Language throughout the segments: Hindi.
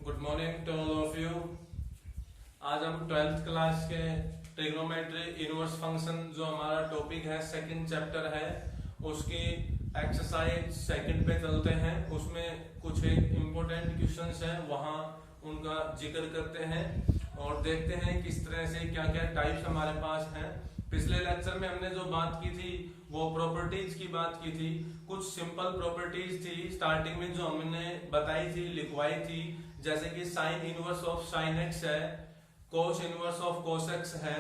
Good morning to all of you. आज हम 12th क्लास के ट्रिग्नोमेट्री इनवर्स फंक्शन जो हमारा टॉपिक है, सेकंड चैप्टर है, उसकी एक्सरसाइज सेकंड पे चलते हैं। उसमें कुछ एक इम्पोर्टेंट क्वेश्चंस हैं, वहां उनका जिक्र करते हैं और देखते हैं किस तरह से क्या क्या टाइप्स हमारे पास हैं। पिछले लेक्चर में हमने जो बात की थी वो प्रॉपर्टीज की बात की थी। कुछ सिंपल प्रॉपर्टीज थी स्टार्टिंग में जो हमने बताई थी, लिखवाई थी, जैसे कि sine inverse of sine x है, cos inverse of cos x है,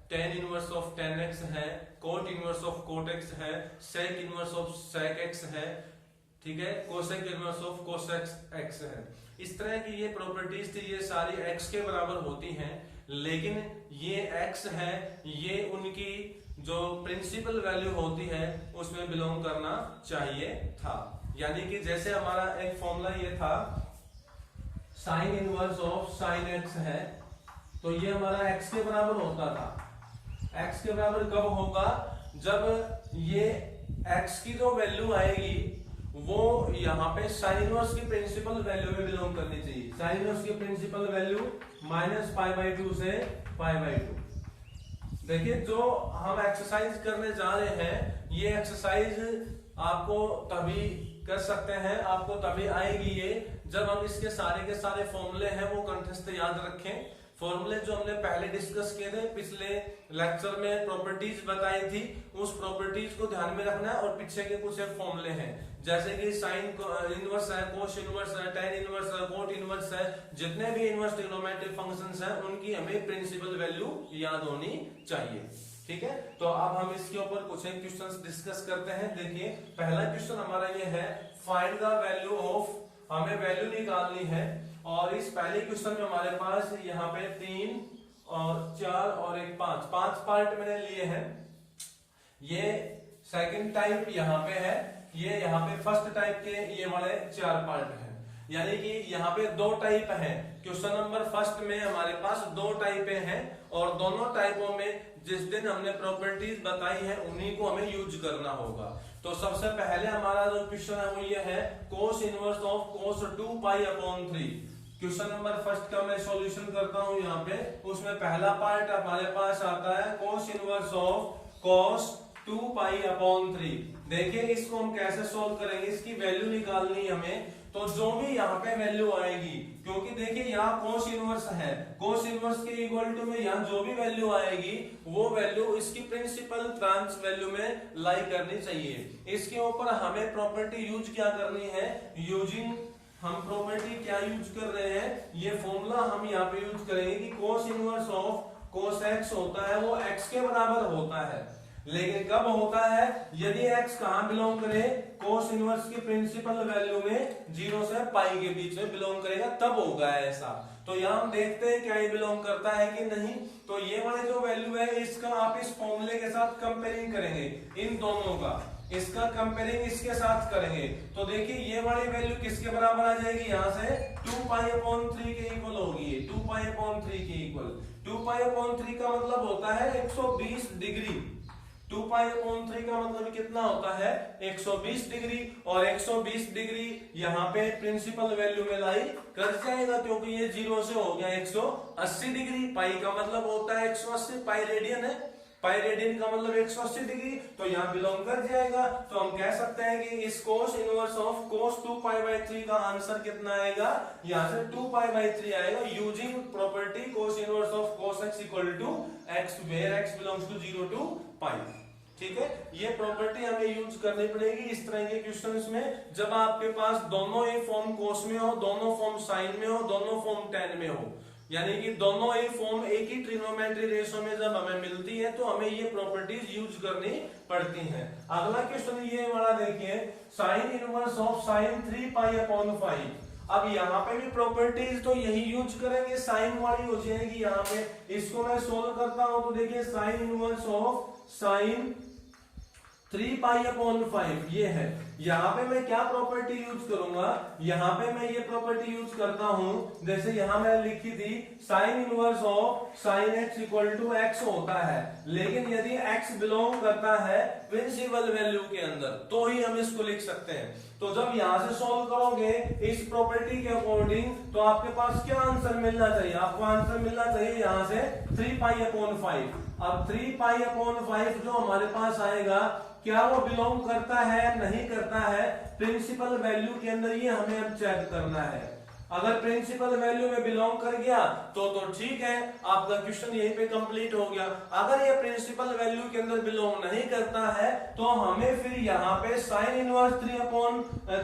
tan inverse of tan x है, cot inverse of cot x है, sec inverse of sec x है, ठीक है, cosec inverse of cosec x है। इस तरह की ये प्रॉपर्टीज थी, ये सारी एक्स के बराबर होती हैं, लेकिन ये एक्स है, ये उनकी जो प्रिंसिपल वैल्यू होती है उसमें बिलोंग करना चाहिए था। यानी कि जैसे हमारा एक फॉर्मूला ये था, sign inverse of sine x है, तो ये हमारा एक्स के बराबर होता था। एक्स के बराबर कब होगा? जब ये एक्स की जो वैल्यू आएगी वो यहाँ पे साइन इनवर्स की प्रिंसिपल वैल्यू में बिलोंग करनी चाहिए। साइन इनवर्स की प्रिंसिपल वैल्यू -π/2 से π/2। देखिए, जो हम एक्सरसाइज करने जा रहे हैं, ये एक्सरसाइज आपको तभी कर सकते हैं, आपको तभी आएगी ये जब हम इसके सारे फॉर्मूले हैं वो कंठस्थ याद रखें। फॉर्मूले जो हमने पहले डिस्कस किए थे, पिछले लेक्चर में प्रॉपर्टीज बताई थी, उस प्रॉपर्टीज को ध्यान में रखना है। और पीछे के कुछ एक फॉर्मूले हैं, जैसे कि साइन इनवर्स है, कोस इनवर्स है, टेन इनवर्स है, कोट इनवर्स है, जितने भी इनवर्स ट्रिग्नोमेट्रिक फंक्शंस हैं उनकी हमें प्रिंसिपल वैल्यू याद होनी चाहिए। ठीक है, तो अब हम इसके ऊपर कुछ एक क्वेश्चंस डिस्कस करते हैं। देखिए, पहला क्वेश्चन हमारा ये है, फाइंड द वैल्यू ऑफ, हमें वैल्यू निकालनी है। और इस पहले क्वेश्चन में हमारे पास यहाँ पे 3 और 4 और एक 5 पार्ट मैंने लिए हैं। ये सेकंड टाइप यहाँ पे है, ये यहाँ पे फर्स्ट टाइप के ये वाले 4 पार्ट हैं। यानी कि यहाँ पे 2 टाइप हैं। क्वेश्चन नंबर फर्स्ट में हमारे पास 2 टाइपें हैं और दोनों टाइपों में जिस दिन हमने प्रॉपर्टीज बताई है उन्हीं को हमें यूज करना होगा। तो सबसे पहले हमारा जो क्वेश्चन है वो ये है, cos inverse of cos 2π/3। Question number first का मैं सॉल्यूशन करता हूं यहाँ पे। उसमें पहला पार्ट हमारे पास आता है कोस इनवर्स ऑफ कोस 2π/3। देखिए, इसको हम कैसे सॉल्व करेंगे, इसकी वैल्यू निकालनी हमें। तो जो भी यहाँ पे वैल्यू आएगी, क्योंकि देखिए यहाँ कोस इनवर्स है, कोस इनवर्स के इक्वल टू में यहाँ जो भी वैल्यू आएगी वो वैल्यू इसकी प्रिंसिपल ब्रांच वैल्यू में लाई करनी चाहिए। इसके ऊपर हमें प्रॉपर्टी यूज क्या करनी है, यूजिंग, हम प्रॉपर्टी क्या यूज कर रहे हैं, ये फॉर्मूला हम यहाँ पे यूज करेंगे कि कोस इनवर्स ऑफ कोस एक्स होता है वो एक्स के बराबर होता है। लेकिन कब होता है? यदि x कहां बिलोंग करे, कोस इनवर्स की प्रिंसिपल वैल्यू में 0 से π के बीच में बिलोंग करेगा, तब होगा ऐसा। तो यहां हम देखते हैं क्या ये बिलोंग करता है कि नहीं। तो ये वाली जो वैल्यू है इसका आप इस फॉर्मूले के साथ कंपेयरिंग करेंगे, इन दोनों का इसका कंपेयरिंग इसके साथ करेंगे। तो देखिए, ये वाली वैल्यू किसके बराबर आ जाएगी, यहाँ से 2π/3 के इक्वल होगी। 2π/3 के इक्वल, 2π/3 का मतलब होता है 120 डिग्री। 2π/3 का मतलब कितना होता है, 120 डिग्री। और 120 डिग्री यहाँ पे प्रिंसिपल वैल्यू में लाई कर जाएगा, क्योंकि ये 0 से हो गया 180 डिग्री। पाई का मतलब होता है 180, पाई रेडियन है, पाई रेडियन का मतलब 180 डिग्री, तो यहाँ बिलोंग कर जाएगा। तो हम कह सकते हैं कि इस कोस इनवर्स ऑफ कोस 2π/3 का आंसर कितना आएगा, यहाँ से 2π/3 आएगा, using property cos inverse of cos x equal to x, where x belongs to 0 to π। ठीक है, ये प्रॉपर्टी हमें यूज करनी पड़ेगी इस तरह के क्वेश्चंस में, जब आपके पास दोनों ही फॉर्म कोस में हो, दोनों फॉर्म साइन में हो, दोनों फॉर्म टेन में हो, यानी कि दोनों ही फॉर्म एक ही ट्रिग्नोमेट्री रेशो में जब हमें मिलती है तो हमें ये प्रॉपर्टीज यूज करनी पड़ती हैं। अगला क्वेश्चन ये वाला देखिए, साइन इनवर्स ऑफ साइन 3π/5। अब यहाँ पे भी प्रॉपर्टीज तो यही यूज करेंगे, साइन वाली हो जाएगी यहाँ पे। इसको मैं सोल्व करता हूं तो देखिए, sign inverse of sign 3 pi upon 5 ये है। यहाँ पे मैं क्या प्रॉपर्टी यूज करूंगा, यहाँ पे मैं ये प्रॉपर्टी यूज करता हूं, जैसे यहाँ मैंने लिखी थी sine inverse of sine x equal to x होता है, लेकिन यदि एक्स बिलोंग करता है प्रिंसिपल वैल्यू के अंदर तो ही हम इसको लिख सकते हैं। तो जब यहाँ से सॉल्व करोगे इस प्रॉपर्टी के अकॉर्डिंग तो आपके पास क्या आंसर मिलना चाहिए, आपको आंसर मिलना चाहिए यहाँ से 3 पाई अपॉन 5। अब 3 पाई अपॉन 5 जो हमारे पास आएगा क्या वो बिलोंग करता है नहीं करता है प्रिंसिपल वैल्यू के अंदर, ये हमें अब चेक करना है। अगर प्रिंसिपल वैल्यू में बिलोंग कर गया तो ठीक है, आपका क्वेश्चन यहीं पे कंप्लीट हो गया। अगर ये प्रिंसिपल वैल्यू के अंदर बिलोंग नहीं करता है तो हमें फिर यहाँ पे साइन इनवर्स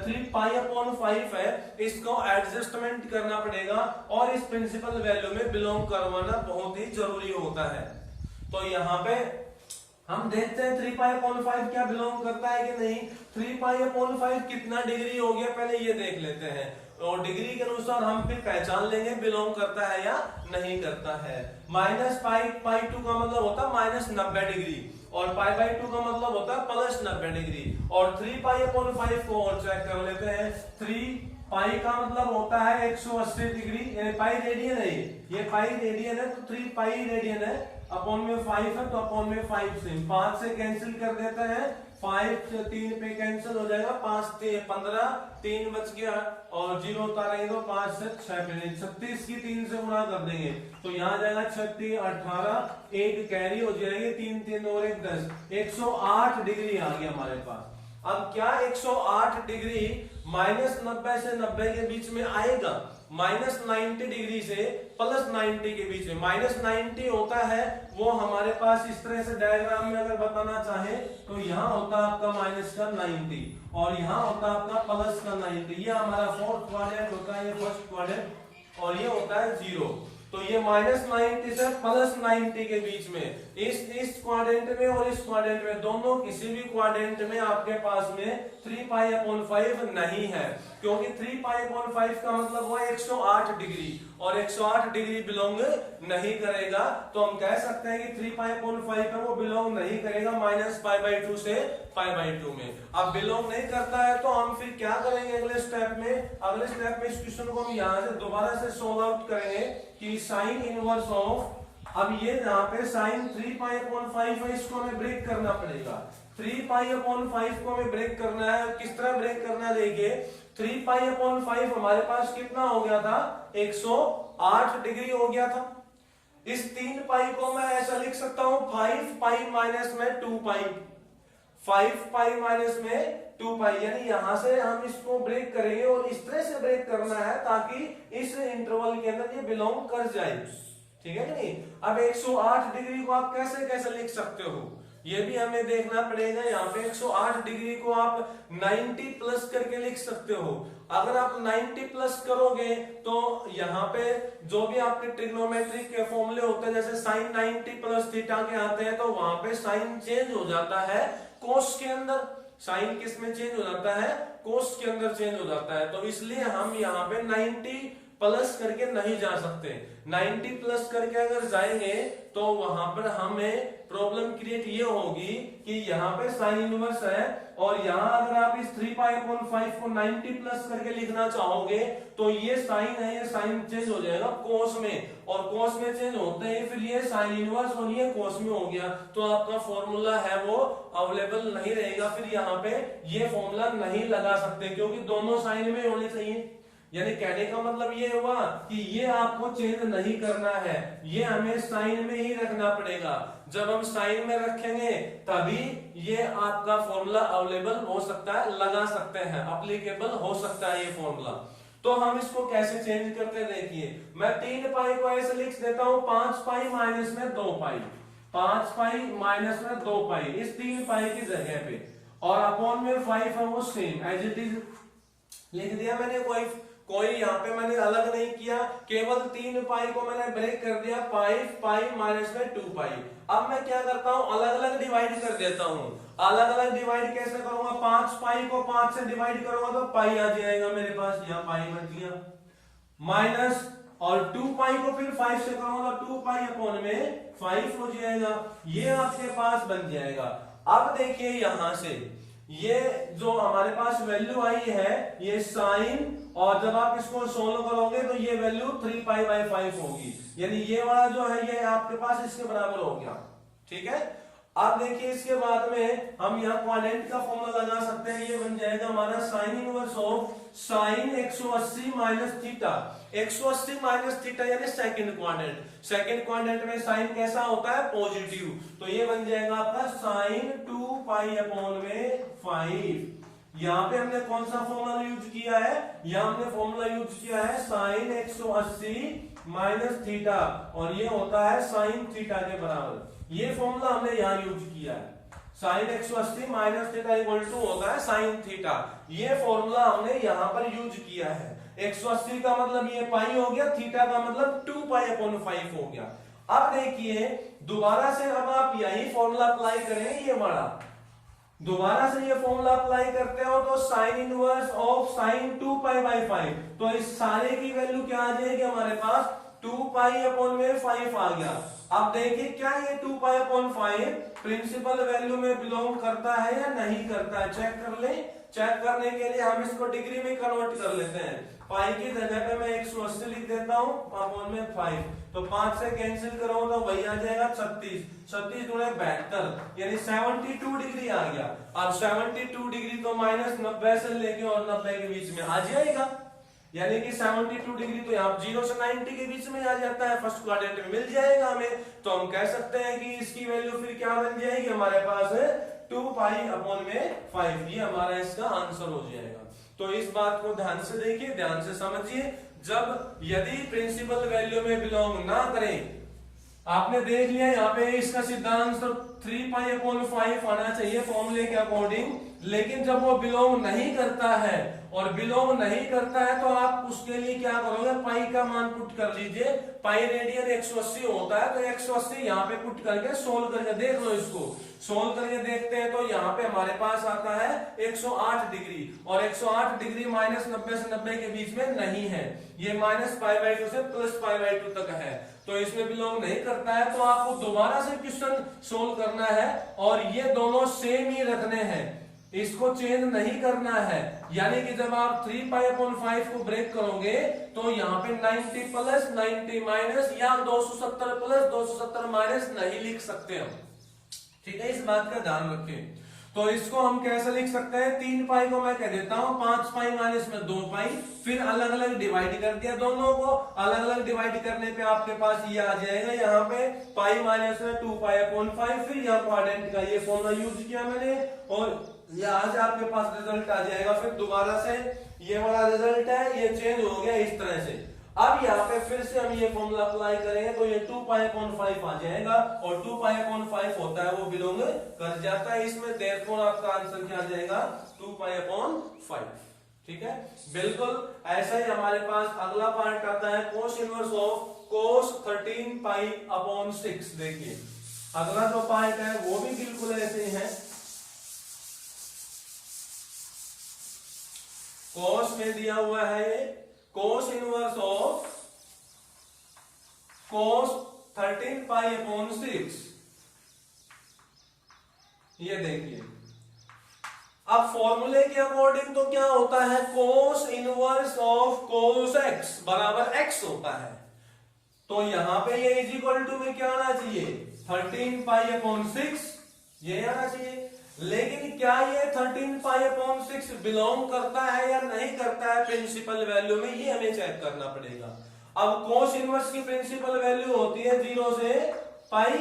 3 पाई अपॉन 5 है, इसको एडजस्टमेंट करना पड़ेगा और इस प्रिंसिपल वैल्यू में बिलोंग करवाना बहुत ही जरूरी होता है। तो यहाँ पे हम देखते हैं 3 पाई अपॉन 5 क्या बिलोंग करता है कि नहीं। 3 पाई अपॉन 5 कितना डिग्री हो गया पहले ये देख लेते हैं, और डिग्री के अनुसार हम फिर पहचान लेंगे बिलोंग करता है या नहीं करता है। माइनस पाई 2 का मतलब होता है माइनस 90 डिग्री, और पाई बाई 2 का मतलब होता है प्लस 90 डिग्री। और 3 पाई अपॉन 5 को और चेक कर लेते हैं। 3 पाई का मतलब होता है 180 डिग्री, यानी पाई रेडियन है, ये पाई रेडियन है तो 3 पाई रेडियन है, अपॉन में 5 है तो अपॉन में 5 से 5 से कैंसिल कर देते हैं, 5 से 3 पे कैंसिल हो जाएगा, 5 से 15 3 बच गया और 0 उतारेंगे तो 5 से 6 पे 36 की 3 से गुणा कर देंगे तो यहाँ जाएगा 36 18 एक कैरी हो जाएगी, 3 3 और 1 10, 108 डिग्री आ गया हमारे पास। अब क्या 108 डिग्री माइनस 90 से 90 के बीच में आएगा, माइनस 90 डिग्री से प्लस 90 के बीच में। माइनस 90 होता है वो हमारे पास इस तरह से डायग्राम में अगर बताना चाहे तो यहाँ होता है आपका माइनस का 90 और यहाँ होता है आपका प्लस का 90। ये हमारा फोर्थ क्वाड्रेंट होता है, ये फर्स्ट क्वाड्रेंट, और ये होता है 0। तो ये माइनस 90 से प्लस 90 के बीच में इस क्वाड्रेंट में और इस क्वाड्रेंट में दोनों किसी भी क्वाड्रेंट में आपके पास में 3 पाई अपॉन 5 नहीं है, क्योंकि 3 पाई अपॉन 5 का मतलब हुआ 108 डिग्री और 108 डिग्री बिलोंग नहीं करेगा। तो हम कह सकते हैं कि 3 पाई अपॉन 5 है वो बिलोंग नहीं करेगा माइनस पाई बाई 2 से पाई बाई 2 में। अब बिलोंग नहीं करता है तो हम फिर क्या करेंगे अगले स्टेप में, अगले स्टेप में इस क्वेश्चन को हम यहाँ से दोबारा से सोल्व आउट करेंगे कि साइन इनवर्स ऑफ, अब ये यहाँ पे साइन 3 पाई अपॉन 5 है, इसको हमें ब्रेक करना पड़ेगा। 3 पाई अपॉन 5 को हमें ब्रेक करना है, किस तरह ब्रेक करना है देखिए। 3 पाई अपॉन 5 हमारे पास कितना हो गया था, 108 डिग्री हो गया था। इस 3 पाई को मैं ऐसा लिख सकता हूं 5 पाई माइनस में 2 पाई, 5 पाई माइनस में 2 पाई, यानी यहां से हम इसको ब्रेक करेंगे और इस तरह से ब्रेक करना है ताकि इस इंटरवल के अंदर ये बिलोंग कर जाए, ठीक है कि नहीं। अब 108 डिग्री को आप कैसे कैसे लिख सकते हो ये भी हमें देखना पड़ेगा। यहाँ पे 108 डिग्री को आप 90 प्लस करके लिख सकते हो। अगर आप 90 प्लस करोगे तो यहाँ पे जो भी आपके ट्रिग्नोमेट्रिक के फॉर्मूले होते हैं जैसे साइन 90 प्लस थीटा के आते हैं तो वहां पे साइन चेंज हो जाता है कोस के अंदर, साइन किस में चेंज हो जाता है, कोस के अंदर चेंज हो जाता है। तो इसलिए हम यहाँ पे 90 प्लस करके नहीं जा सकते। 90 प्लस करके अगर जाएंगे तो वहां पर हमें प्रॉब्लम क्रिएट ये होगी कि यहाँ पे साइन इनवर्स है और यहाँ अगर आप इस 3 पाई अपॉन 5 को 90 प्लस करके लिखना चाहोगे तो ये साइन है, ये साइन चेंज हो जाएगा कोस में, और कोस में चेंज होते हैं फिर ये साइन इनवर्स और ये कोस में हो गया तो आपका फॉर्मूला है वो अवेलेबल नहीं रहेगा। फिर यहाँ पे ये फॉर्मूला नहीं लगा सकते क्योंकि दोनों साइन में होने चाहिए। यानी कहने का मतलब ये हुआ कि ये आपको चेंज नहीं करना है, ये हमें साइन में ही रखना पड़ेगा। जब हम साइन में रखेंगे तभी ये आपका फॉर्मूला अवेलेबल हो सकता है, लगा सकते हैं, अप्लीकेबल हो सकता है ये फॉर्मूला। तो हम इसको कैसे चेंज करते हैं देखिए, मैं 3 पाई को ऐसे लिख देता हूं 5 पाई माइनस में 2 पाई, 5 पाई माइनस में 2 पाई इस 3 पाई की जगह पे, और अपॉन में 5 है वो सेम एज इट इज लिख दिया मैंने। कोई यहाँ पे मैंने अलग नहीं किया, केवल 3 पाई को मैंने ब्रेक कर दिया 5 पाई माइनस में 2 पाई। अब मैं क्या करता हूँ अलग अलग डिवाइड कर देता हूँ। अलग अलग डिवाइड कैसे करूंगा, 5 पाई को 5 से डिवाइड करूंगा तो पाई आ जाएगा मेरे पास, यहाँ पाई बच गया, माइनस और 2 पाई को फिर 5 से करूंगा 2 पाई अपॉन में 5 हो जाएगा, ये आपके पास बन जाएगा। अब देखिए यहां से ये जो हमारे पास वैल्यू आई है ये साइन, और जब आप इसको सोल्व करोगे तो ये वैल्यू 3π/5 होगी, यानी ये वाला जो है ये आपके पास इसके बराबर हो गया। ठीक है, अब देखिए इसके बाद में हम यहाँ क्वाड्रेंट का फॉर्मूला लगा सकते हैं, ये बन जाएगा हमारा sign inverse of sign 180 minus theta. 180 minus theta यानी सेकंड क्वाड्रेंट, सेकंड क्वाड्रेंट में साइन कैसा होता है, पॉजिटिव, तो ये बन जाएगा आपका साइन 2π/5। यहाँ पे हमने कौन सा फॉर्मूला यूज किया है, यहाँ हमने फॉर्मूला यूज किया है साइन 180 माइनस थीटा, और ये होता है साइन थीटा के बराबर। ये फॉर्मूला हमने यहाँ यूज किया है, sine 180 minus theta equal to होता है साइन थीटा। ये फॉर्मूला हमने यहाँ पर यूज किया है। 180 का मतलब ये पाई हो गया, थीटा का मतलब 2π/5 हो गया। अब देखिए दोबारा से अब आप यही फॉर्मूला अप्लाई करें, ये वाला दोबारा से ये फॉर्मूला अप्लाई करते हो तो साइन इनवर्स ऑफ साइन 2π/5, तो इस सारे की वैल्यू क्या आ जाएगी हमारे पास, 2π/5 आ गया। अब देखिए क्या ये 2π/5 प्रिंसिपल वैल्यू में बिलोंग करता है या नहीं करता है, चेक कर ले। चेक करने के लिए हम इसको डिग्री में कन्वर्ट कर लेते हैं। पाई की जगह पे मैं 180 लिख देता हूँ अपॉन में 5, तो 5 से कैंसिल करो तो वही आ जाएगा 36, 36 × 72 यानी 72 डिग्री आ गया। अब 72 डिग्री तो -90 से लेके और 90 के बीच में आ जाएगा, यानी कि 72 डिग्री तो यहाँ 0 से 90 के बीच में आ जाता है, फर्स्ट क्वाड्रेंट में मिल जाएगा हमें। तो हम कह सकते हैं कि इसकी वैल्यू फिर क्या बन जाएगी हमारे पास है 2π/5, ये हमारा इसका आंसर हो जाएगा। तो इस बात को ध्यान से देखिए, ध्यान से समझिए, जब यदि प्रिंसिपल वैल्यू में बिलोंग ना करें, आपने देख लिया यहाँ पे इसका सिद्धांत तो 3π/5 आना चाहिए फॉर्मूले के अकॉर्डिंग, लेकिन जब वो बिलोंग नहीं करता है, और बिलोंग नहीं करता है तो आप उसके लिए क्या करोगे, पाई का मान पुट कर लीजिए। पाई रेडियन 180 होता है, तो 180 यहाँ पे पुट करके सोल्व करके देख लो, इसको सोल्व करके देखते हैं तो यहाँ पे हमारे पास आता है 108 डिग्री, और 108 डिग्री -90 से 90 के बीच में नहीं है, ये -π/2 से +π/2 तक है, तो इसमें बिलोंग नहीं करता है। तो आपको दोबारा से क्वेश्चन सोल्व करना है, और ये दोनों सेम ही रखने हैं, इसको चेंज नहीं करना है। यानी कि जब आप 3π/5 को ब्रेक करोगे तो यहाँ पे 90 प्लस 90 माइनस या 270 प्लस 270 माइनस नहीं लिख सकते हम, ठीक है, इस बात का ध्यान रखें। तो इसको हम कैसे लिख सकते हैं, 3π को मैं कह देता हूं 5π माइनस में 2π, फिर अलग अलग डिवाइड कर दिया, दोनों को अलग अलग डिवाइड करने पे आपके पास ये आ जाएगा यहाँ पे पाई माइनस में 2π/5, फिर यहाँ क्वाड्रेंट का ये फॉर्मूला यूज किया मैंने, और यहाँ से आपके पास रिजल्ट आ जाएगा। फिर दोबारा से ये वाला रिजल्ट है, ये चेंज हो गया इस तरह से। अब यहाँ पे फिर से हम ये फॉर्मूला अप्लाई करेंगे तो ये 2π/5 आ जाएगा, और 2π/5 होता है वो बिलोंग कर जाता है इसमें, देयरफॉर आपका आंसर क्या आ जाएगा 2π/5, ठीक है। बिल्कुल ऐसा ही हमारे पास अगला पार्ट आता है कोस इनवर्स ऑफ कोस 13π/6। देखिए अगला जो पार्ट है वो भी बिल्कुल ऐसे ही है, कोस में दिया हुआ है ये कोस इनवर्स ऑफ कोस 13π/6, ये देखिए। अब फॉर्मूले के अकॉर्डिंग तो क्या होता है, cos inverse of cos x बराबर x होता है, तो यहां पे ये इज इक्वल टू में क्या आना चाहिए 13π/6, ये आना चाहिए। लेकिन क्या ये 13π/6 बिलोंग करता है या नहीं करता है प्रिंसिपल वैल्यू में, ये हमें चेक करना पड़ेगा। अब कोस इनवर्स की प्रिंसिपल वैल्यू होती है 0 से पाई,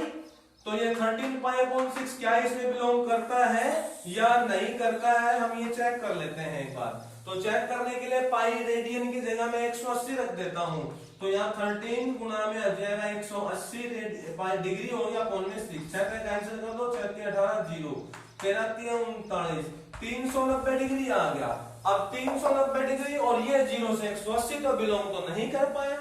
तो ये 13π/6 क्या इसमें बिलोंग करता है या नहीं करता है, हम ये चेक कर लेते हैं एक बार। तो चेक करने के लिए पाई रेडियन की जगह में 180 रख देता हूं, तो यहाँ 13 गुना में आ जाएगा 180 डिग्री हो गया कोण में 6, 6 पे कैंसिल कर दो, 6 के 18 0, 13 39, 390 डिग्री आ गया। अब 390 डिग्री और ये 0 से 180 तो बिलोंग तो नहीं कर पाया,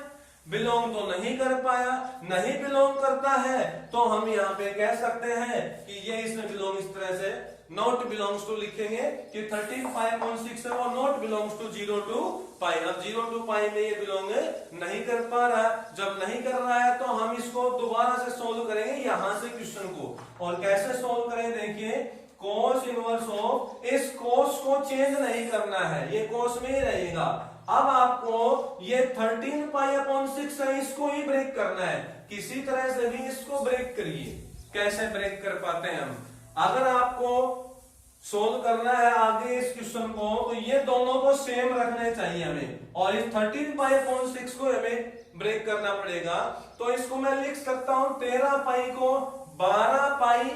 बिलोंग तो नहीं कर पाया, नहीं बिलोंग करता है तो हम यहाँ पे कह सकते हैं कि ये इसमें बिलोंग इस तरह से नॉट बिलोंग्स टू लिखेंगे कि 13 पाई अपॉन 6 है वो नॉट बिलोंग्स टू 0 टू पाई। अब 0 टू पाई में ये बिलोंग नहीं कर पा रहा है। जब नहीं कर रहा है तो हम इसको दोबारा से सोल्व करेंगे यहां से क्वेश्चन को। और कैसे सोल्व करें देखिए, कोस इनवर्स ऑफ, इस कोस को चेंज नहीं करना है, ये कोस में ही रहेगा। अब आपको ये 13 पाई अपॉन 6 है इसको ही ब्रेक करना है, किसी तरह से भी इसको ब्रेक करिए। कैसे ब्रेक कर पाते हैं हम, अगर आपको सोल्व करना है आगे इस क्वेश्चन को तो ये दोनों को सेम रखने चाहिए हमें, और इस 13 पाई अपॉन 6 को हमें ब्रेक करना पड़ेगा। तो इसको मैं लिख सकता हूं 13 पाई को 12 पाई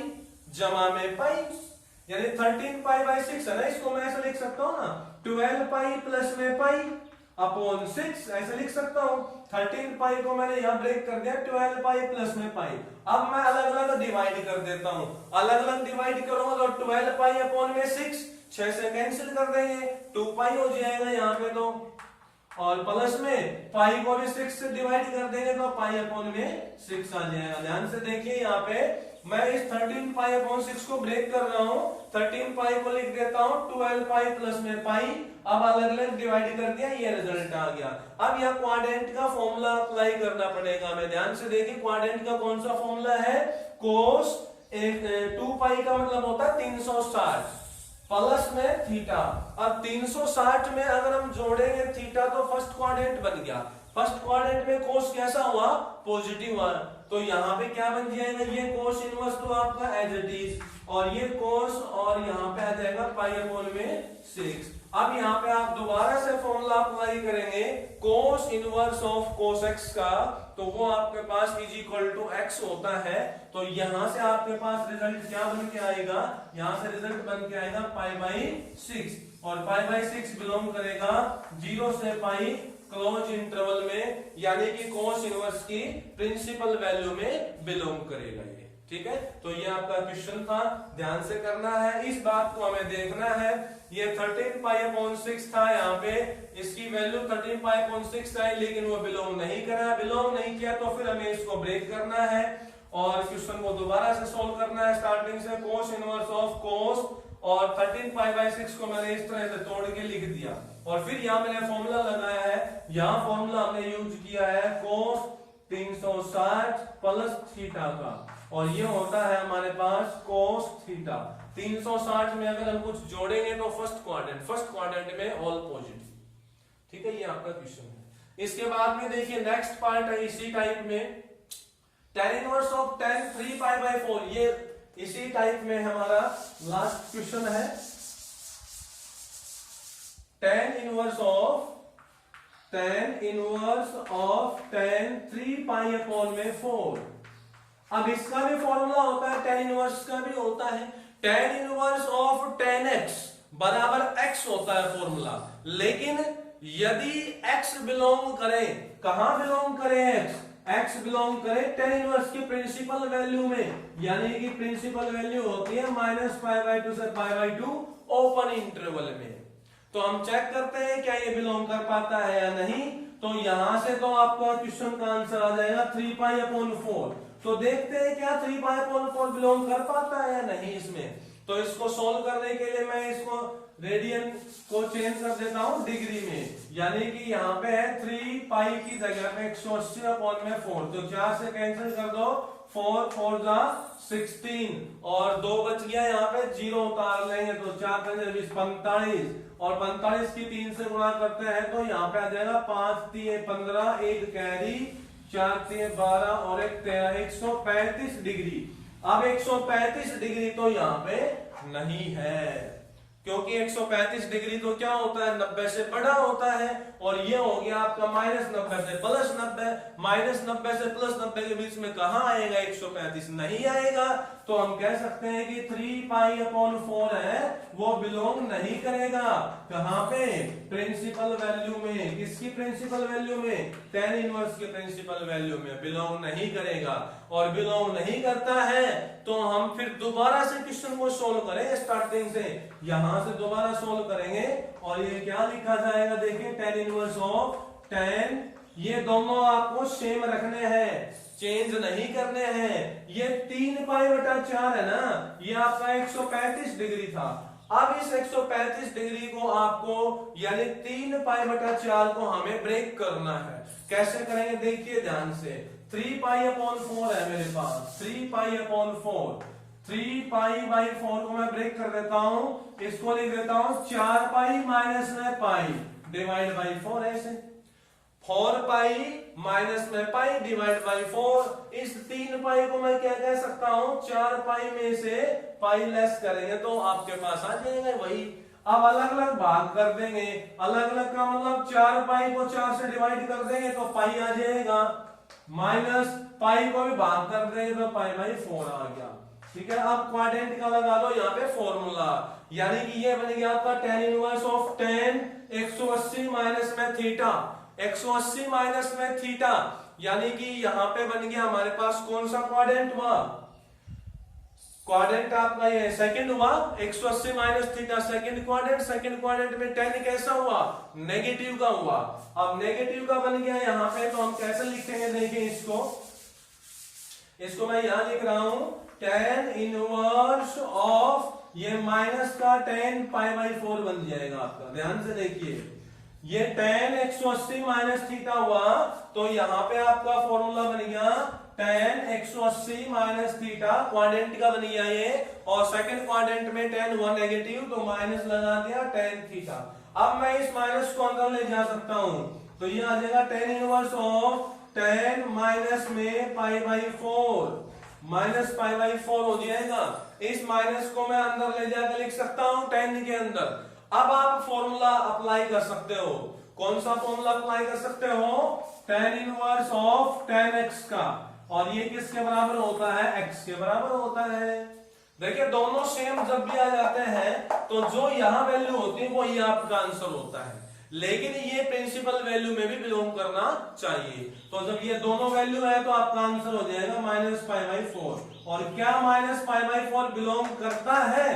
जमा में पाई, यानी 13 पाई बाई 6 है ना, इसको मैं ऐसे लिख सकता हूं ना, 12 पाई प्लस में पाई अपॉन 6 ऐसे लिख सकता हूं। 13 पाई को मैंने यहां ब्रेक कर दिया, 12 पाई प्लस में पाई। अब मैं अलग अलग डिवाइड कर देता हूं, अलग अलग डिवाइड करूंगा तो 12 पाई अपॉन में 6 से कैंसिल कर देंगे, 2 पाई हो जाएगा यहाँ पे तो, और प्लस में पाई को भी 6 से डिवाइड कर देंगे तो पाई अपॉन में 6 आ जाएगा। ध्यान से देखिए यहाँ पे मैं इस 13 पाई अपॉन 6 को ब्रेक कर रहा हूं, 13 पाई को लिख देता हूं 12 पाई प्लस में पाई। अब अलग अलग डिवाइड कर दिया, ये रिजल्ट आ गया। अब यहाँ क्वाड्रेंट का फॉर्मूला अप्लाई करना पड़ेगा हमें। ध्यान से देखिए क्वाड्रेंट का कौन सा फॉर्मूला है, कोस 2 पाई का मतलब होता है 360 प्लस में थीटा। अब 360 में अगर हम जोड़ेंगे थीटा तो फर्स्ट क्वाड्रेंट बन गया। फर्स्ट क्वाड्रेंट में कोस कैसा हुआ, पॉजिटिव हुआ, तो यहाँ पे क्या बन जाएगा, ये कोस इनवर्स तो आपका एज इट इज, और ये कोस और यहाँ पे आ जाएगा पाई अपॉन में 6। अब यहाँ पे आप दोबारा से फॉर्मूला अप्लाई करेंगे कोस इनवर्स ऑफ कोस एक्स का, तो वो आपके पास इज इक्वल टू एक्स होता है। तो यहां से आपके पास रिजल्ट क्या बन के आएगा, यहां से रिजल्ट बन के आएगा पाई बाई 6, और पाई बाई 6 बिलोंग करेगा 0 से पाई क्लोज इंटरवल में, यानी कि कोस इनवर्स की प्रिंसिपल वैल्यू में बिलोंग करेगा ये। ठीक है, तो ये आपका क्वेश्चन था, ध्यान से करना है, इस बात को हमें देखना है। ये 13 पाई अपॉन 6 था, यहाँ पे इसकी वैल्यू 13 पाई अपॉन 6 था, लेकिन वो बिलोंग नहीं करा, बिलोंग नहीं किया तो फिर हमें इसको ब्रेक करना है और क्वेश्चन को दोबारा से सोल्व करना है स्टार्टिंग से। कोस इनवर्स ऑफ कोस और 13 पाई बाई 6 को मैंने इस तरह से तोड़ के लिख दिया, और फिर यहाँ मैंने फॉर्मूला लगाया है, यहाँ फॉर्मूला हमने यूज किया है कोस 360 प्लस थीटा का, और ये होता है हमारे पास कोस थीटा। 360 में अगर हम कुछ जोड़ेंगे तो फर्स्ट क्वाड्रेंट में ऑल पॉजिटिव। ठीक है, ये आपका क्वेश्चन है। इसके बाद में देखिए नेक्स्ट पार्ट है इसी टाइप में, tan inverse of tan 3 pi by 4, ये इसी टाइप में हमारा लास्ट क्वेश्चन है। tan inverse of tan 3 pi upon में 4। अब इसका भी फॉर्मूला होता है, tan इनवर्स का भी होता है। tan inverse of tan x बराबर x होता है फॉर्मूला, लेकिन यदि x बिलोंग करे, कहां बिलोंग करे x बिलोंग करे tan इनवर्स की प्रिंसिपल वैल्यू में, यानी कि प्रिंसिपल वैल्यू होती है -π/2 से π/2 ओपन इंटरवल में। तो हम चेक करते हैं क्या ये बिलोंग कर पाता है या नहीं। तो यहां से तो आपका क्वेश्चन का आंसर आ जाएगा 3 पाई अपॉन 4। तो देखते हैं क्या 3 पाई अपॉन 4 बिलोंग कर पाता है या नहीं इसमें। तो इसको सोल्व करने के लिए मैं इसको रेडियन को चेंज कर देता हूं डिग्री में, यानी कि यहाँ पे है 3 पाई की जगह पे 180 अपॉन में 4, तो 4 से कैंसिल कर दो, 4 4 जा 16, और 2 बच गया, यहाँ पे 0 उतार लेंगे तो 4 20 45, और 45 की 3 से गुणा करते हैं तो यहाँ पे आ जाएगा 5 3 15, 1 कैरी, 4 3 12 और 1 13, 135 डिग्री। अब 135 डिग्री तो यहाँ पे नहीं है, क्योंकि 135 डिग्री तो क्या होता है 90 से बड़ा होता है, और ये हो गया आपका -90 से +90, -90 से +90 के बीच में कहां आएगा 135, नहीं आएगा। तो हम कह सकते हैं कि 3 पाई अपॉन 4 है वो बिलोंग नहीं करेगा, कहां पे, प्रिंसिपल वैल्यू में। किसकी प्रिंसिपल वैल्यू में, tan इनवर्स की प्रिंसिपल वैल्यू में बिलोंग नहीं करेगा। और बिलोंग नहीं करता है तो हम फिर दोबारा से क्वेश्चन को सोल्व करेंगे स्टार्टिंग से, यहां से दोबारा सोल्व करेंगे, और ये क्या लिखा जाएगा देखिए tan इनवर्स ऑफ tan, ये दोनों आपको सेम रखने हैं, चेंज नहीं करने हैं। ये 3π/4 है ना, ये आपका 135 डिग्री था। अब इस 135 डिग्री को आपको यानी 3π/4 को हमें ब्रेक करना है। कैसे करेंगे देखिए ध्यान से। 3π/4 है मेरे पास, 3π/4, 3π/4 को मैं ब्रेक कर देता हूं, इसको लिख देता हूं 4π माइनस में पाई डिवाइड बाई 4 ऐसे 4π माइनस में पाई डिवाइड बाई 4। इस 3π को मैं क्या कह सकता हूं, 4π में से पाई लेस करेंगे तो आपके पास आ जाएगा वही। अब अलग अलग भाग कर देंगे, अलग अलग का मतलब 4π को 4 से डिवाइड कर देंगे तो पाई आ जाएगा, माइनस पाई को भी भाग कर देंगे तो π/4 आ गया। ठीक है, अब क्वाड्रेंट का लगा लो यहाँ पे फॉर्मूला, यानी कि ये बन गया आपका tan inverse of tan 180 minus में थीटा, 180 माइनस में थीटा, यानी कि यहाँ पे बन गया हमारे पास कौन सा क्वाड्रेंट हुआ, क्वाड्रेंट आपका ये सेकंड हुआ, 180 minus theta second quadrant. Second quadrant में tan कैसा हुआ, नेगेटिव का हुआ। अब नेगेटिव का बन गया यहाँ पे, तो हम कैसे लिखेंगे देखिए इसको मैं यहां लिख रहा हूं tan इनवर्स ऑफ ये माइनस का tan π/4 बन जाएगा आपका। ध्यान से देखिए, ये tan 180 माइनस थीटा हुआ, तो यहाँ पे आपका फॉर्मूला बन गया tan 180 माइनस थीटा, क्वाड्रेंट का बन गया ये, और सेकंड क्वाड्रेंट में tan हुआ नेगेटिव तो माइनस लगा दिया tan थीटा। अब मैं इस माइनस को अंदर ले जा सकता हूं, तो ये आ जाएगा tan inverse of tan minus में π/4 माइनस π/4 हो जाएगा। इस माइनस को मैं अंदर ले जाकर लिख सकता हूं tan के अंदर। अब आप फॉर्मूला अप्लाई कर सकते हो, कौन सा फॉर्मूला अप्लाई कर सकते हो, tan inverse of tan x का, और ये किसके बराबर होता है, x के बराबर होता है। देखिए दोनों सेम जब भी आ जाते हैं तो जो यहां वैल्यू होती है वो ये आपका आंसर होता है, लेकिन ये प्रिंसिपल वैल्यू में भी बिलोंग करना चाहिए। तो जब ये दोनों वैल्यू है तो आपका आंसर हो जाएगा माइनस π/4। और क्या माइनस π/4 बिलोंग करता है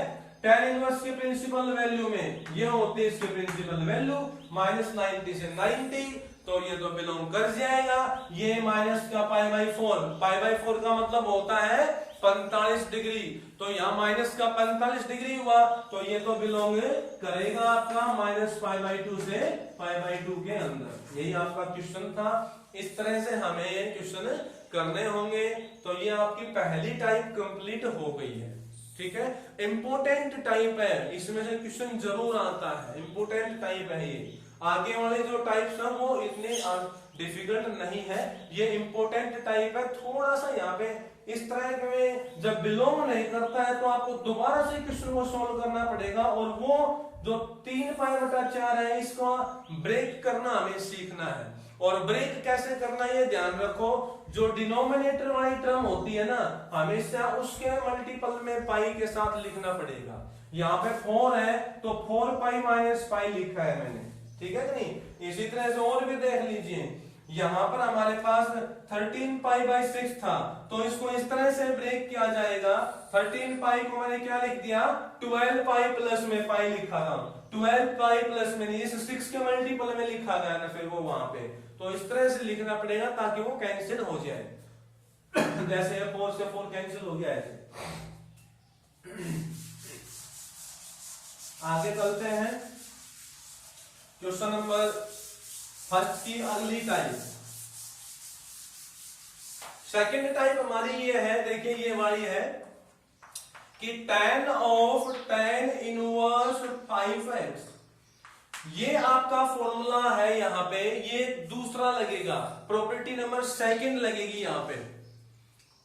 tan इनवर्स की प्रिंसिपल वैल्यू में, ये होती है इसकी प्रिंसिपल वैल्यू -90 से 90, तो ये तो बिलोंग कर जाएगा। ये माइनस का π/4 का मतलब होता है 45 डिग्री, तो यहाँ माइनस का 45 डिग्री हुआ, तो ये तो बिलोंग करेगा आपका -π/2 से π/2 के अंदर। यही आपका क्वेश्चन था। इस तरह से हमें ये क्वेश्चन करने होंगे। तो ये आपकी पहली टाइप कंप्लीट हो गई है। ठीक है, इंपोर्टेंट टाइप है, इसमें से क्वेश्चन जरूर आता है, इंपोर्टेंट टाइप है ये। आगे वाले जो टाइप्स हैं वो इतने डिफिकल्ट नहीं है, ये इंपोर्टेंट टाइप है। थोड़ा सा यहाँ पे इस तरह के जब बिलोंग नहीं करता है तो आपको दोबारा से क्वेश्चन को सॉल्व करना पड़ेगा, और वो जो 3π/4 है इसको ब्रेक करना हमें सीखना है। और ब्रेक कैसे करना है ये ध्यान रखो, जो डिनोमिनेटर वाली टर्म होती है ना, हमेशा उसके मल्टीपल में पाई के साथ लिखना पड़ेगा। यहाँ पे 4 है तो 4π माइनस पाई लिखा है मैंने, ठीक है कि नहीं। इसी तरह से और भी देख लीजिए, यहाँ पर हमारे पास 13π/6 था, तो इसको इस तरह से ब्रेक किया जाएगा। 13π को मैंने क्या लिख दिया, 12π प्लस में पाई लिखा था, 12π प्लस में नहीं, इस 6 के मल्टीपल में लिखा गया ना, फिर वो वहां पे, तो इस तरह से लिखना पड़ेगा ताकि वो कैंसिल हो जाए। जैसे 4 से 4 कैंसिल हो गया ऐसे। आगे चलते हैं क्वेश्चन नंबर फर्स्ट की अगली टाइप। सेकंड टाइप हमारी ये है, देखिए ये वाली है कि tan of tan inverse 5x, ये आपका फॉर्मूला है। यहाँ पे ये दूसरा लगेगा, प्रॉपर्टी नंबर सेकंड लगेगी। यहाँ पे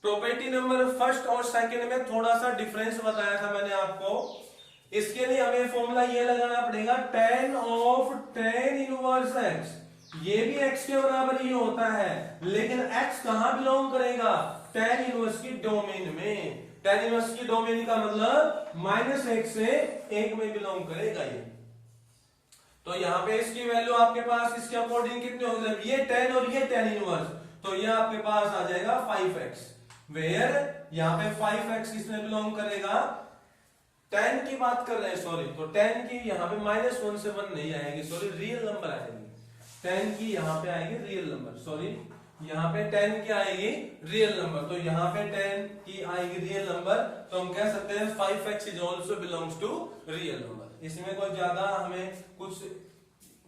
प्रॉपर्टी नंबर फर्स्ट और सेकंड में थोड़ा सा डिफरेंस बताया था मैंने आपको। इसके लिए हमें फॉर्मूला ये लगाना पड़ेगा, tan of tan inverse x, ये भी x के बराबर ही होता है, लेकिन x कहां बिलोंग करेगा, tan इनवर्स की डोमेन में। tan इनवर्स की डोमेन का मतलब -1 से 1 में बिलोंग करेगा ये। तो यहाँ पे इसकी वैल्यू आपके पास इसके अकॉर्डिंग कितनी होगी, जब ये tan और ये tan इनवर्स, तो ये आपके पास आ जाएगा 5x, वेयर यहाँ पे 5x इसमें बिलोंग करेगा। tan की बात कर रहे हैं, सॉरी, तो tan की यहाँ पे -1 से 1 नहीं आएगी, सॉरी, रियल नंबर आएगी। tan की यहाँ पे आएगी रियल नंबर, सॉरी, यहाँ पे 10 क्या आएगी, रियल नंबर। तो यहाँ पे 10 की आएगी रियल नंबर, तो हम कह सकते हैं 5x is also belongs to real number. इसमें कोई ज्यादा हमें कुछ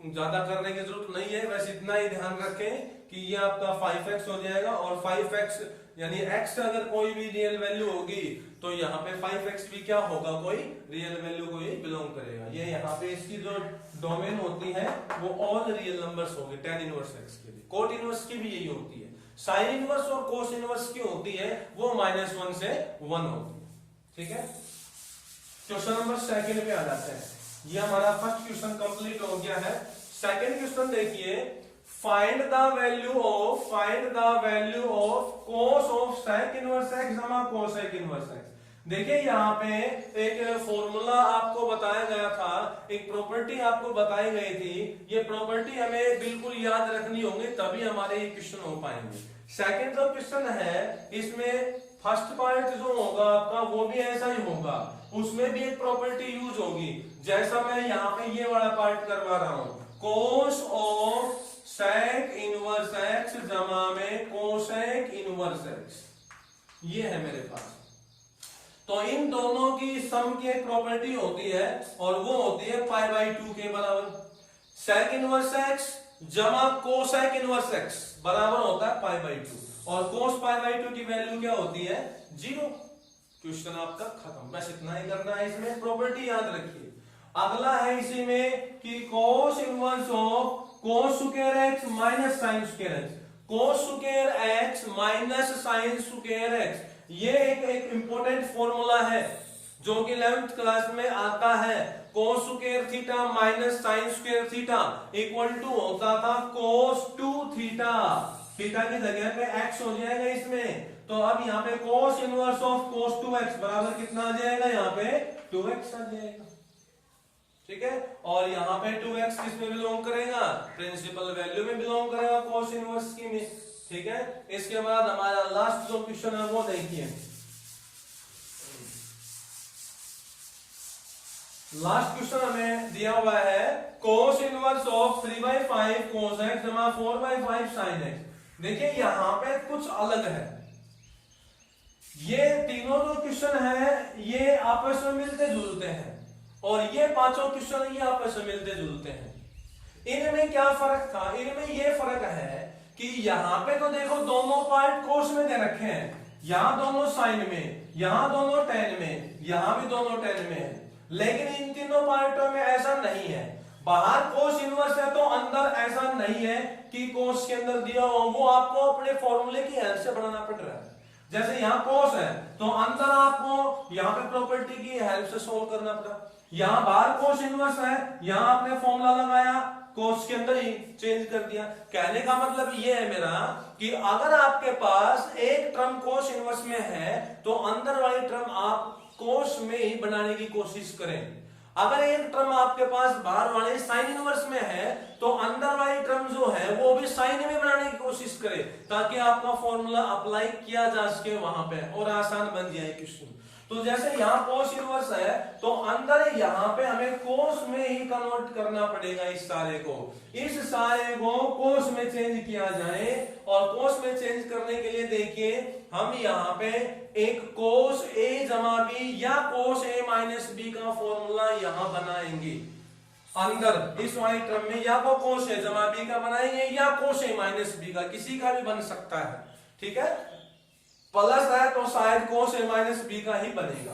ज्यादा करने की जरूरत नहीं है, बस इतना ही ध्यान रखें कि ये आपका 5x हो जाएगा, और 5x यानी x अगर कोई भी रियल वैल्यू होगी तो यहाँ पे 5x भी क्या होगा, कोई रियल वैल्यू को ही बिलोंग करेगा। ये यहाँ पे इसकी जो डोमेन होती है वो ऑल रियल नंबर्स होगी tan इनवर्स x के लिए। कोट इनवर्स की भी यही होती है। साइन इनवर्स और कोस इनवर्स की होती है वो -1 से 1 होती है। ठीक है, क्वेश्चन नंबर सेकंड पे आ जाते हैं। ये हमारा फर्स्ट क्वेश्चन कंप्लीट हो गया है। सेकंड क्वेश्चन देखिए, find the value of cos of sec inverse x जमा cosec इनवर्स x। देखिए यहाँ पे एक फॉर्मूला आपको बताया गया था, एक प्रॉपर्टी आपको बताई गई थी। ये प्रॉपर्टी हमें बिल्कुल याद रखनी होगी, तभी हमारे ये क्वेश्चन हो पाएंगे। सेकंड जो क्वेश्चन है इसमें फर्स्ट पार्ट जो होगा आपका वो भी ऐसा ही होगा, उसमें भी एक प्रॉपर्टी यूज होगी जैसा मैं यहाँ पे ये वाला पार्ट करवा रहा हूं। cos of sec inverse x जमा में cosec इनवर्स x, ये है मेरे पास। तो इन दोनों की सम की एक प्रॉपर्टी होती है और वो होती है π/2 के बराबर। sec इनवर्स x जमा cosec इनवर्स x बराबर होता है π/2, और cos π/2 की वैल्यू क्या होती है, 0। क्वेश्चन आपका खत्म, बस इतना ही करना है। इसमें प्रॉपर्टी याद रखिए। अगला है इसी में कि cos inverse of cos square x minus sin square x, cos square x minus sin square x। ये एक इंपॉर्टेंट फॉर्मूला है जो कि 11th क्लास में आता है। cos square theta minus sin square theta equal to होता था cos 2 थीटा। थीटा की जगह पे x हो जाएगा इसमें, तो अब यहाँ पे cos inverse of cos 2x बराबर कितना आ जाएगा, यहाँ पे 2x आ जाएगा। ठीक है, और यहाँ पे 2x किस में बिलोंग करेगा, प्रिंसिपल वैल्यू में बिलोंग करेगा cos इनवर्स की में। ठीक है, इसके बाद हमारा लास्ट जो क्वेश्चन है वो देखिए। लास्ट क्वेश्चन हमें दिया हुआ है cos inverse of 3/5 cos x जमा 4/5 sin x। देखिए यहाँ पे कुछ अलग है, ये तीनों जो क्वेश्चन है ये आपस में मिलते जुलते हैं, और ये पांचों क्वेश्चन ये आपस में मिलते जुलते हैं। इनमें क्या फर्क था, इनमें ये फर्क है कि यहाँ पे तो देखो दोनों पार्ट कोस में दे रखे हैं, यहाँ दोनों साइन में, यहाँ दोनों टेन में, यहाँ भी दोनों टेन में है, लेकिन इन तीनों पार्टों में ऐसा नहीं है। बाहर कोस इनवर्स है तो अंदर ऐसा नहीं है कि कोस के अंदर दिया हो, वो आपको अपने फॉर्मूले की हेल्प से बनाना पड़ रहा है। जैसे यहाँ कोस है तो अंदर आपको यहाँ पे प्रॉपर्टी की हेल्प से सोल्व करना पड़ा। यहाँ बाहर कोस इनवर्स है, यहाँ आपने फॉर्मूला लगाया, कोस के अंदर ही चेंज कर दिया। कहने का मतलब ये है मेरा कि अगर आपके पास एक टर्म कोस इनवर्स में है तो अंदर वाली टर्म आप कोस में ही बनाने की कोशिश करें। अगर एक टर्म आपके पास बाहर वाले साइन इनवर्स में है तो अंदर वाली टर्म जो है वो भी साइन में बनाने की कोशिश करें, ताकि आपका फॉर्मूला अप्लाई किया जा सके वहां पे और आसान बन जाए क्वेश्चन। तो जैसे यहाँ कोस इनवर्स है तो अंदर यहाँ पे हमें कोस में ही कन्वर्ट करना पड़ेगा। इस सारे को कोस में चेंज किया जाए, और कोस में चेंज करने के लिए देखिए हम यहाँ पे एक कोस ए जमा बी या कोस ए माइनस बी का फॉर्मूला यहाँ बनाएंगे अंदर इस वाली टर्म में, या वो कोस ए जमा बी का बनाएंगे या कोस ए माइनस बी का, किसी का भी बन सकता है। ठीक है, प्लस है तो शायद cos a माइनस बी का ही बनेगा।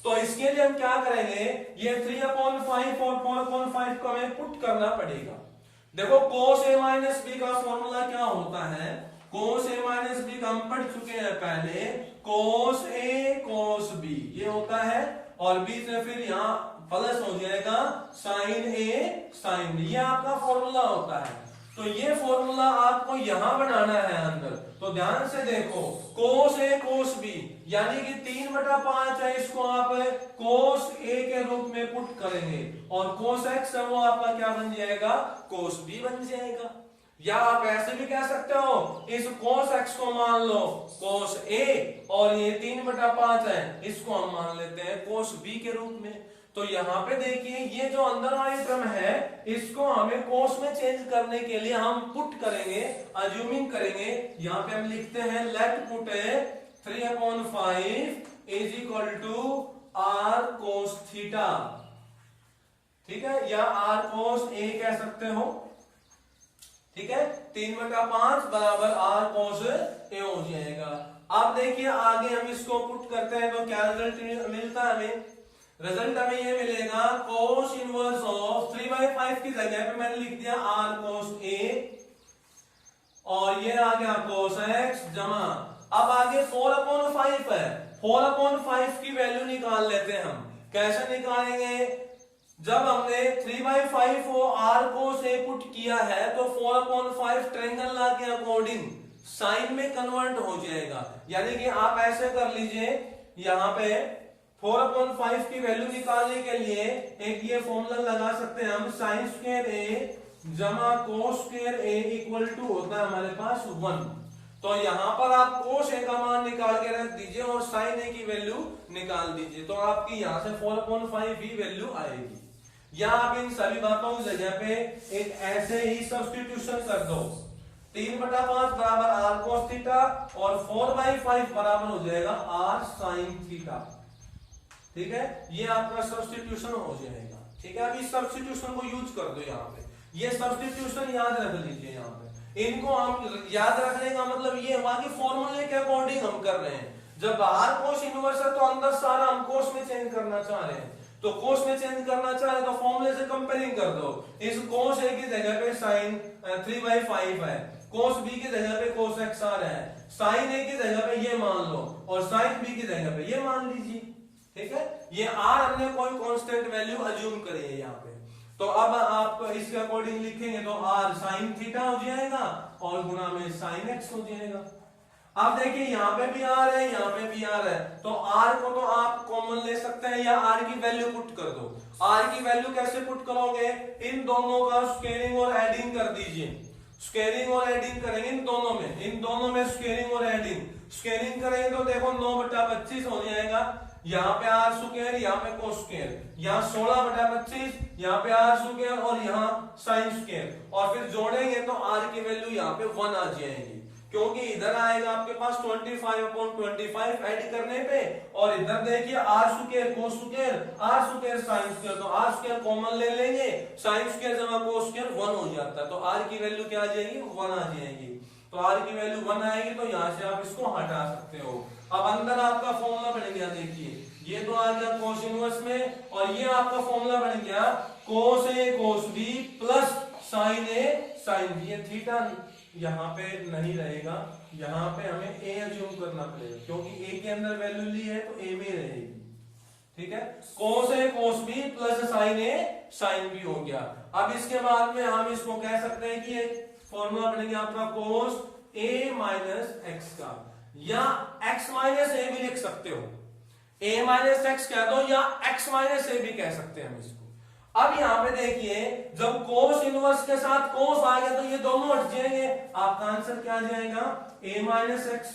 तो इसके लिए हम क्या करेंगे, ये 3/5 और 4/5 को हमें पुट करना पड़ेगा। देखो cos a माइनस बी का फॉर्मूला क्या होता है, cos a माइनस बी का हम पढ़ चुके हैं पहले, cos a cos b ये होता है, और बीच में फिर यहाँ प्लस हो जाएगा sin a sin b, ये आपका फॉर्मूला होता है। तो ये फॉर्मूला आपको यहां बनाना है अंदर। तो ध्यान से देखो, cos a cos b यानी कि 3/5 है, इसको आप cos a के रूप में पुट करेंगे, और cos x है वो आपका क्या बन जाएगा, cos b बन जाएगा। या आप ऐसे भी कह सकते हो, इस cos x को मान लो cos a, और ये 3/5 है, इसको हम मान लेते हैं cos b के रूप में। तो यहाँ पे देखिए ये जो अंदर वाली टर्म है इसको हमें कोस में चेंज करने के लिए हम पुट करेंगे, अज्यूमिंग करेंगे। यहाँ पे हम लिखते हैं let put 3/5 is equal to r cos theta, ठीक है, या r cos a कह सकते हो, ठीक है। 3/5 बराबर r cos a हो जाएगा। अब देखिए आगे हम इसको पुट करते हैं तो क्या रिजल्ट मिलता है हमें? रिजल्ट हमें ये मिलेगा cos इनवर्स ऑफ 3/5 की जगह पे मैंने लिख दिया r cos a और ये आ गया cos x जमा, अब आगे 4/5 है, 4/5 की वैल्यू निकाल लेते हैं हम। कैसे निकालेंगे? जब हमने 3/5 को r cos a पुट किया है तो 4/5 ट्रायंगल लॉ के अकॉर्डिंग साइन में कन्वर्ट हो जाएगा। यानी कि आप ऐसे कर लीजिए, यहाँ पे 4/5 की वैल्यू निकालने के लिए एक ये फॉर्मूला लगा सकते हैं हम, साइन स्क्वायर a जमा cos square a equal to होता है हमारे पास 1। तो यहाँ पर आप कोस a का मान निकाल के रख दीजिए और साइन a की वैल्यू निकाल दीजिए, तो आपकी यहाँ से 4/5 ही वैल्यू आएगी। या आप इन सभी बातों की जगह पे एक ऐसे ही सब्स्टिट्यूशन कर दो, 3/5 बराबर r cos थीटा और 4/5 बराबर हो जाएगा r sin थीटा, ठीक है। ये आपका सब्स्टिट्यूशन हो जाएगा, ठीक है। अब इस सब्स्टिट्यूशन को यूज कर दो, यहाँ पे ये सब्स्टिट्यूशन याद रख लीजिए। यहाँ पे इनको हम याद रखने का मतलब ये हुआ कि फॉर्मूले के अकॉर्डिंग हम कर रहे हैं। जब बाहर कोस इनवर्स है तो अंदर सारा हम कोस में चेंज करना चाह रहे हैं, तो कोस में चेंज करना चाह रहे हैं तो फॉर्मूले से कंपेयरिंग कर दो। इस कोस a की जगह पे साइन 3/5 है, कोस b की जगह पे कोस x आ रहा है, साइन a की जगह पे ये मान लो और साइन b की जगह पे ये मान लीजिए, ठीक है। ये r हमने कोई कांस्टेंट वैल्यू अज्यूम करी है यहाँ पे, तो अब आप इसके अकॉर्डिंग लिखेंगे तो r sin थीटा हो जाएगा और गुणा में sin x हो जाएगा। अब देखिए यहाँ पे भी r है, यहाँ पे भी r है, तो r को तो आप कॉमन ले सकते हैं या r की वैल्यू पुट कर दो। r की वैल्यू कैसे पुट करोगे? इन दोनों का स्क्वायरिंग और एडिंग कर दीजिए, स्क्वायरिंग और एडिंग करेंगे इन दोनों में स्क्वायरिंग और एडिंग करेंगे तो देखो 9/25 हो जाएगा। यहाँ पे r स्क्वायर, यहाँ पे कोस स्क्वायर, यहाँ 16/25, यहाँ पे r स्क्वायर और यहाँ साइन स्क्वायर, और फिर जोड़ेंगे तो r की वैल्यू यहाँ पे 1 आ जाएगी, क्योंकि इधर आएगा आपके पास 25/25 ऐड करने पे, और इधर देखिए r square cos square, r square sine square, तो r स्क्वायर कॉमन ले लेंगे, साइन स्क्वायर जमा कोस स्क्वायर 1 हो जाता है, तो r की वैल्यू क्या आ जाएगी? 1 आ जाएगी। तो r की वैल्यू 1 आएगी तो यहाँ से आप इसको हटा सकते हो। अब अंदर आपका फॉर्मूला बन गया, देखिए ये तो आ गया कोस इनवर्स में, और ये आपका फॉर्मूला बन गया cos a cos b plus sine a sine b। ये थीटा यहाँ पे नहीं रहेगा, यहाँ पे हमें a अज्यूम करना पड़ेगा, क्योंकि a के अंदर वैल्यू ली है तो a में रहेगी, ठीक है। Cos a cos b plus sine a sine b हो गया। अब इसके बाद में हम इसको कह सकते हैं कि एक फॉर्मूला बन गया आपका कोस a माइनस एक्स का, या x माइनस a भी लिख सकते हो, a माइनस एक्स कह दो या x माइनस a भी कह सकते हैं हम इसको। अब यहाँ पे देखिए जब कोस इनवर्स के साथ कोस आ गया तो ये दोनों हट जाएंगे, आपका आंसर क्या आ जाएगा? a minus x.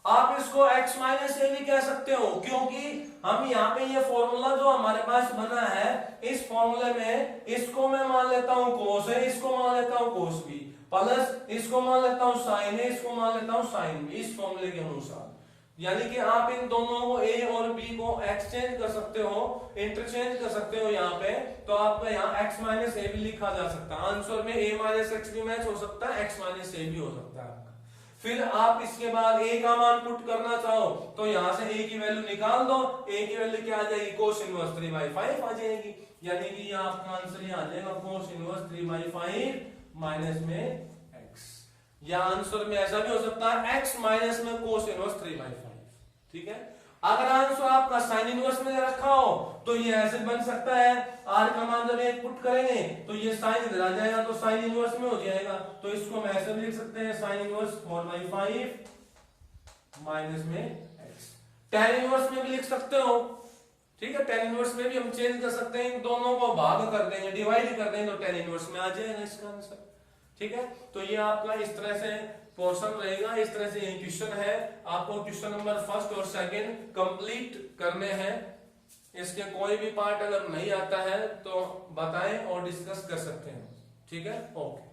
आप इसको x माइनस a भी कह सकते हो, क्योंकि हम यहाँ पे ये फॉर्मूला जो हमारे पास बना है, इस फॉर्मूले में इसको मैं मान लेता हूँ कोस है, इसको मान लेता हूँ कोस b, प्लस इसको मान लेता हूँ साइन है, इसको मान लेता हूँ साइन b, इस फॉर्मूले के अनुसार। यानी कि आप इन दोनों को a और b को एक्सचेंज कर सकते हो, इंटरचेंज कर सकते हो यहाँ पे, तो आपका यहाँ x माइनस a भी लिखा जा सकता है। आंसर में a माइनस एक्स भी मैच हो सकता है, x माइनस a भी हो सकता है आपका। फिर आप इसके बाद a का मान पुट करना चाहो तो यहाँ से a की वैल्यू निकाल दो, a की वैल्यू क्या आ जाएगी? कोस इनवर्स 3/5 आ जाएगी, यानी कि ये आपका आंसर ये आ जाएगा कोस इनवर्स 3/5 माइनस में x, या आंसर में ऐसा भी हो सकता है x माइनस में कोस इनवर्स 3/5, ठीक है। अगर आंसर आपका साइन इनवर्स में रखा हो तो ये ऐसे बन सकता है, r का मान जब एक पुट करेंगे तो ये साइन इधर आ जाएगा तो साइन इनवर्स में हो जाएगा, तो इसको हम ऐसे भी लिख सकते हैं साइन इनवर्स 4/5 माइनस में x। tan इनवर्स में भी लिख सकते हो, ठीक है, tan इनवर्स में भी हम चेंज कर सकते हैं, इन दोनों को भाग कर देंगे, डिवाइड कर देंगे तो tan इनवर्स में आ जाएगा इसका आंसर, ठीक है। तो ये आपका इस तरह से पोर्शन रहेगा, इस तरह से ये क्वेश्चन है। आपको क्वेश्चन नंबर फर्स्ट और सेकंड कंप्लीट करने हैं, इसके कोई भी पार्ट अगर नहीं आता है तो बताएं और डिस्कस कर सकते हैं। ठीक है, ओके।